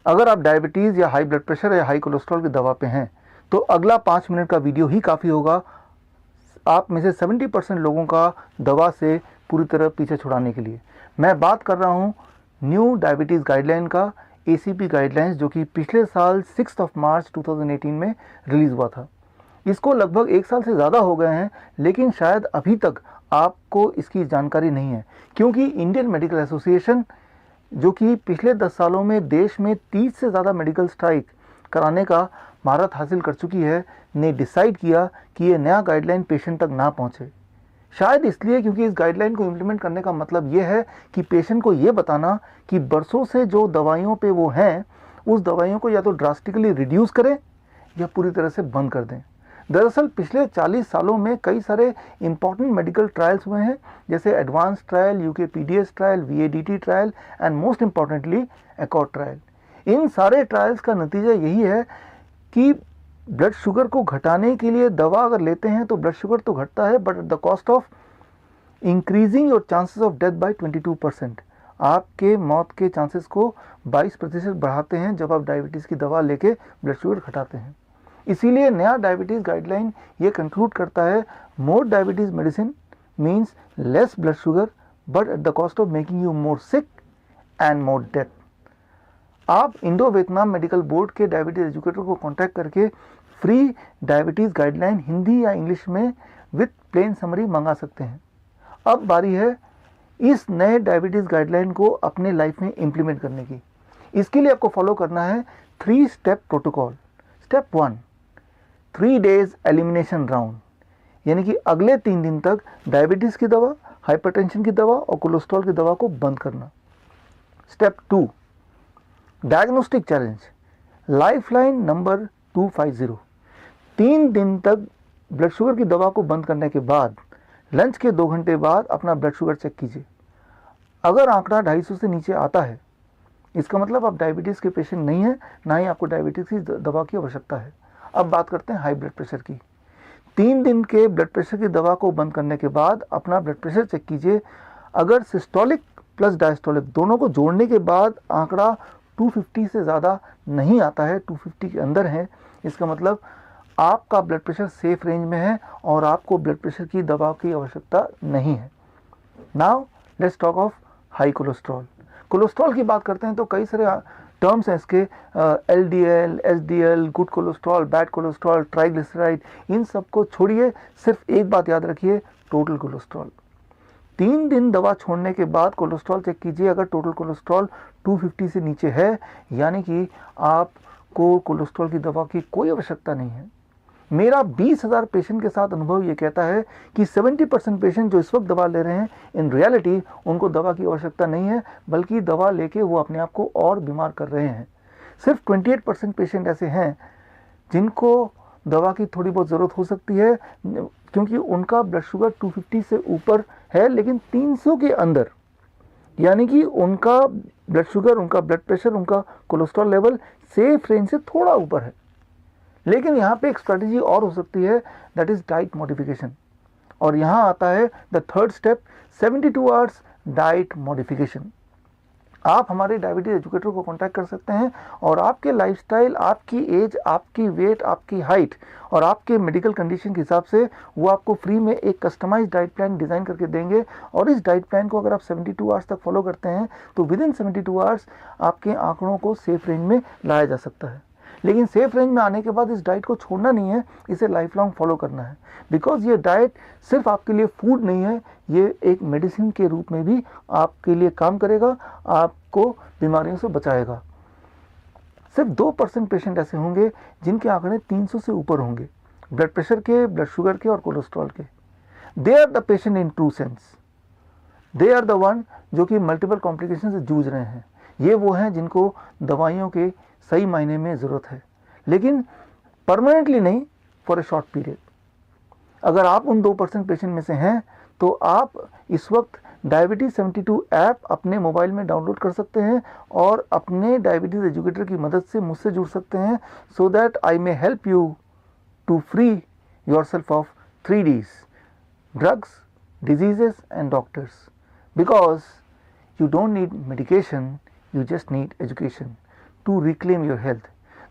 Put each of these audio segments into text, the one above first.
अगर आप डायबिटीज़ या हाई ब्लड प्रेशर या हाई कोलेस्ट्रॉल की दवा पे हैं तो अगला 5 मिनट का वीडियो ही काफ़ी होगा आप में से 70% लोगों का दवा से पूरी तरह पीछे छुड़ाने के लिए। मैं बात कर रहा हूँ न्यू डायबिटीज़ गाइडलाइन का, ACP गाइडलाइंस, जो कि पिछले साल 6 मार्च 2018 में रिलीज़ हुआ था। इसको लगभग 1 साल से ज़्यादा हो गए हैं, लेकिन शायद अभी तक आपको इसकी जानकारी नहीं है, क्योंकि इंडियन मेडिकल एसोसिएशन, जो कि पिछले 10 सालों में देश में 30 से ज़्यादा मेडिकल स्ट्राइक कराने का महारत हासिल कर चुकी है, ने डिसाइड किया कि ये नया गाइडलाइन पेशेंट तक ना पहुंचे। शायद इसलिए क्योंकि इस गाइडलाइन को इम्प्लीमेंट करने का मतलब ये है कि पेशेंट को ये बताना कि बरसों से जो दवाइयों पे वो हैं, उस दवाइयों को या तो ड्रास्टिकली रिड्यूस करें या पूरी तरह से बंद कर दें। दरअसल पिछले 40 सालों में कई सारे इंपॉर्टेंट मेडिकल ट्रायल्स हुए हैं, जैसे advance trial, UKPDS trial, VADT trial and most importantly accord trial. इन सारे ट्रायल्स का नतीजा यही है कि ब्लड शुगर को घटाने के लिए दवा अगर लेते हैं तो ब्लड शुगर तो घटता है, but at the cost of increasing your chances of death by 22%। आपके मौत के चांसेस को 22% बढ़ाते हैं जब आप डायबिटीज़ की दवा लेके ब्लड शुगर घटाते हैं। इसीलिए नया डायबिटीज़ गाइडलाइन ये कंक्लूड करता है, more diabetes medicine means less blood sugar but at the cost of making you more sick and more death. आप इंडो वियतनाम मेडिकल बोर्ड के डायबिटीज़ एजुकेटर को कांटेक्ट करके फ्री डायबिटीज़ गाइडलाइन हिंदी या English में with plane summary मंगा सकते हैं। अब बारी है इस नए डायबिटीज़ गाइडलाइन को अपने लाइफ में इम्प्लीमेंट करने की। इसके लिए आपको फॉलो करना है 3 step protocol. Step 1, 3 days elimination round, यानी कि अगले 3 दिन तक डायबिटीज़ की दवा, हाइपरटेंशन की दवा और कोलेस्ट्रॉल की दवा को बंद करना। Step 2, diagnostic challenge, lifeline number 250। 3 दिन तक ब्लड शुगर की दवा को बंद करने के बाद लंच के 2 घंटे बाद अपना ब्लड शुगर चेक कीजिए। अगर आंकड़ा 250 से नीचे आता है, इसका मतलब आप डायबिटीज़ के पेशेंट नहीं है, ना ही आपको डायबिटीज़ की दवा की आवश्यकता है। अब बात करते हैं हाई ब्लड प्रेशर की। 3 दिन के ब्लड प्रेशर की दवा को बंद करने के बाद अपना ब्लड प्रेशर चेक कीजिए। अगर सिस्टोलिक प्लस डायस्टोलिक दोनों को जोड़ने के बाद आंकड़ा 250 से ज़्यादा नहीं आता है, 250 के अंदर है, इसका मतलब आपका ब्लड प्रेशर सेफ रेंज में है और आपको ब्लड प्रेशर की दवा की आवश्यकता नहीं है। Now let's talk of high cholesterol. Cholesterol की बात करते हैं तो कई सारे टर्म्स हैं इसके, LDL, SDL, good cholesterol, bad cholesterol, triglyceride, इन सब को छोड़िए, सिर्फ एक बात याद रखिए, टोटल कोलेस्ट्रॉल। 3 दिन दवा छोड़ने के बाद कोलेस्ट्रॉल चेक कीजिए। अगर टोटल कोलेस्ट्रॉल 250 से नीचे है, यानी कि आपको कोलेस्ट्रॉल की दवा की कोई आवश्यकता नहीं है। मेरा 20,000 पेशेंट के साथ अनुभव ये कहता है कि 70% पेशेंट जो इस वक्त दवा ले रहे हैं, इन रियलिटी उनको दवा की आवश्यकता नहीं है, बल्कि दवा लेके वो अपने आप को और बीमार कर रहे हैं। सिर्फ 28% पेशेंट ऐसे हैं जिनको दवा की थोड़ी बहुत ज़रूरत हो सकती है, क्योंकि उनका ब्लड शुगर 250 से ऊपर है लेकिन 300 के अंदर, यानी कि उनका ब्लड शुगर, उनका ब्लड प्रेशर, उनका कोलेस्ट्रॉल लेवल सेफ रेंज से थोड़ा ऊपर है। लेकिन यहाँ पे एक स्ट्रैटेजी और हो सकती है, दैट इज डाइट मॉडिफिकेशन। और यहाँ आता है the third step, 72 hours diet modification. आप हमारे डायबिटीज एजुकेटर को कांटेक्ट कर सकते हैं और आपके लाइफस्टाइल, आपकी एज, आपकी वेट, आपकी हाइट और आपके मेडिकल कंडीशन के हिसाब से वो आपको फ्री में एक कस्टमाइज डाइट प्लान डिज़ाइन करके देंगे। और इस डाइट प्लान को अगर आप 72 आवर्स तक फॉलो करते हैं तो विद इन 72 आवर्स आपके आंकड़ों को सेफ रेंज में लाया जा सकता है। लेकिन सेफ रेंज में आने के बाद इस डाइट को छोड़ना नहीं है, इसे लाइफ लॉन्ग फॉलो करना है। बिकॉज ये डाइट सिर्फ आपके लिए फूड नहीं है, ये एक मेडिसिन के रूप में भी आपके लिए काम करेगा, आपको बीमारियों से बचाएगा। सिर्फ 2% पेशेंट ऐसे होंगे जिनके आंकड़े 300 से ऊपर होंगे, ब्लड प्रेशर के, ब्लड शुगर के और कोलेस्ट्रॉल के। They are the patient in true sense, they are the one जो कि मल्टीपल कॉम्प्लिकेशन से जूझ रहे हैं। ये वो हैं जिनको दवाइयों के सही मायने में ज़रूरत है, लेकिन परमानेंटली नहीं, फॉर ए शॉर्ट पीरियड। अगर आप उन 2% पेशेंट में से हैं तो आप इस वक्त डायबिटीज़ 72 ऐप अपने मोबाइल में डाउनलोड कर सकते हैं और अपने डायबिटीज़ एजुकेटर की मदद से मुझसे जुड़ सकते हैं, so that I may help you to free yourself of 3 Ds, drugs, diseases and doctors. Because you don't need medication, you just need education. to reclaim your health.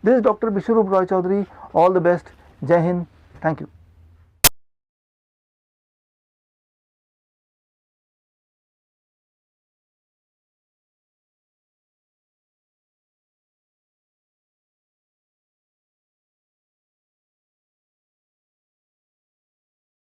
This is Dr. Bishwarup Roy Chaudhary. All the best. Jai Hind. Thank you.